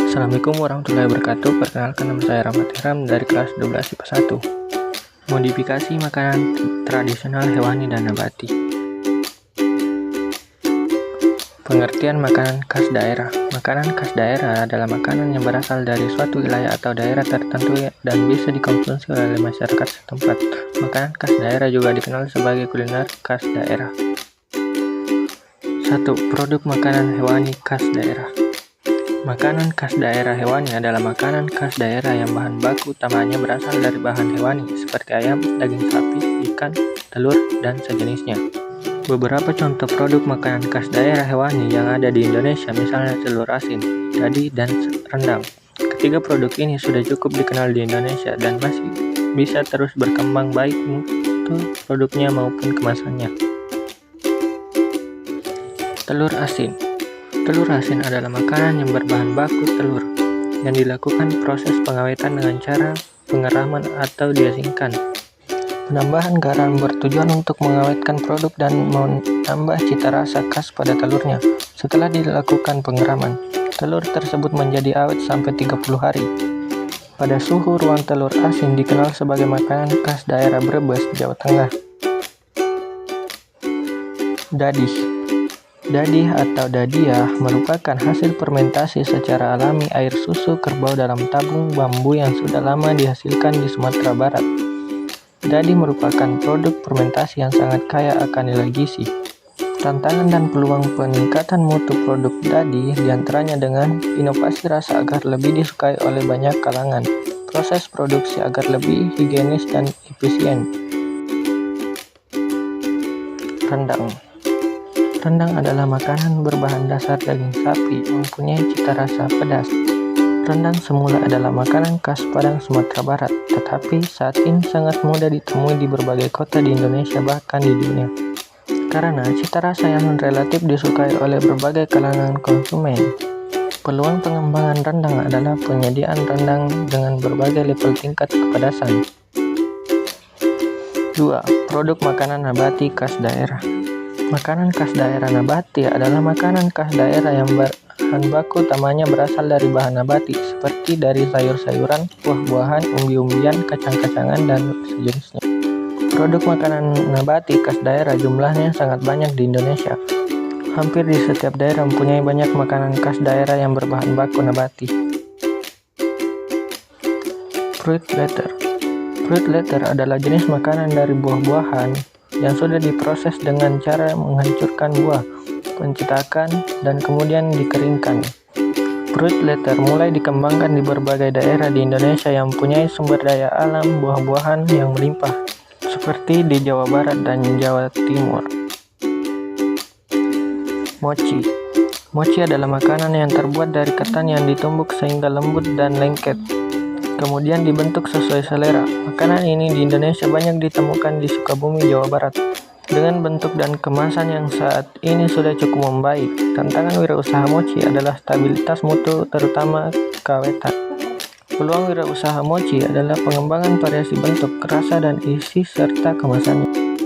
Assalamualaikum warahmatullahi wabarakatuh. Perkenalkan, nama saya Rahmat Ihram dari kelas 12 IPA 1. Modifikasi makanan tradisional hewani dan nabati. Pengertian makanan khas daerah. Makanan khas daerah adalah makanan yang berasal dari suatu wilayah atau daerah tertentu dan bisa dikonsumsi oleh masyarakat setempat. Makanan khas daerah juga dikenal sebagai kuliner khas daerah. 1. Produk makanan hewani khas daerah. Makanan khas daerah hewani adalah makanan khas daerah yang bahan baku utamanya berasal dari bahan hewani seperti ayam, daging sapi, ikan, telur, dan sejenisnya. Beberapa contoh produk makanan khas daerah hewani yang ada di Indonesia misalnya telur asin, dadi, dan rendang. Ketiga produk ini sudah cukup dikenal di Indonesia dan masih bisa terus berkembang baik untuk produknya maupun kemasannya. Telur asin. Telur asin adalah makanan yang berbahan baku telur, yang dilakukan proses pengawetan dengan cara pengeraman atau diasinkan. Penambahan garam bertujuan untuk mengawetkan produk dan menambah cita rasa khas pada telurnya. Setelah dilakukan pengeraman, telur tersebut menjadi awet sampai 30 hari. Pada suhu ruang, telur asin dikenal sebagai makanan khas daerah Brebes, Jawa Tengah. Dadih. Dadih atau dadiah merupakan hasil fermentasi secara alami air susu kerbau dalam tabung bambu yang sudah lama dihasilkan di Sumatera Barat. Dadih merupakan produk fermentasi yang sangat kaya akan nilai gizi. Tantangan dan peluang peningkatan mutu produk dadih diantaranya dengan inovasi rasa agar lebih disukai oleh banyak kalangan, proses produksi agar lebih higienis dan efisien. Rendang. Rendang adalah makanan berbahan dasar daging sapi, mempunyai cita rasa pedas. Rendang semula adalah makanan khas Padang, Sumatera Barat, tetapi saat ini sangat mudah ditemui di berbagai kota di Indonesia bahkan di dunia. Karena cita rasa yang relatif disukai oleh berbagai kalangan konsumen. Peluang pengembangan rendang adalah penyediaan rendang dengan berbagai level tingkat kepedasan. 2. Produk makanan nabati khas daerah. Makanan khas daerah nabati adalah makanan khas daerah yang bahan baku utamanya berasal dari bahan nabati seperti dari sayur-sayuran, buah-buahan, umbi-umbian, kacang-kacangan, dan sejenisnya. Produk makanan nabati khas daerah jumlahnya sangat banyak di Indonesia. Hampir di setiap daerah mempunyai banyak makanan khas daerah yang berbahan baku nabati. Fruit leather. Fruit leather adalah jenis makanan dari buah-buahan yang sudah diproses dengan cara menghancurkan buah, pencetakan, dan kemudian dikeringkan. Fruit leather mulai dikembangkan di berbagai daerah di Indonesia yang mempunyai sumber daya alam buah-buahan yang melimpah, seperti di Jawa Barat dan Jawa Timur. Mochi. Mochi adalah makanan yang terbuat dari ketan yang ditumbuk sehingga lembut dan lengket, kemudian dibentuk sesuai selera. Makanan ini di Indonesia banyak ditemukan di Sukabumi, Jawa Barat. Dengan bentuk dan kemasan yang saat ini sudah cukup membaik, tantangan wirausaha mochi adalah stabilitas mutu, terutama keawetan. Peluang wirausaha mochi adalah pengembangan variasi bentuk, rasa, dan isi serta kemasannya.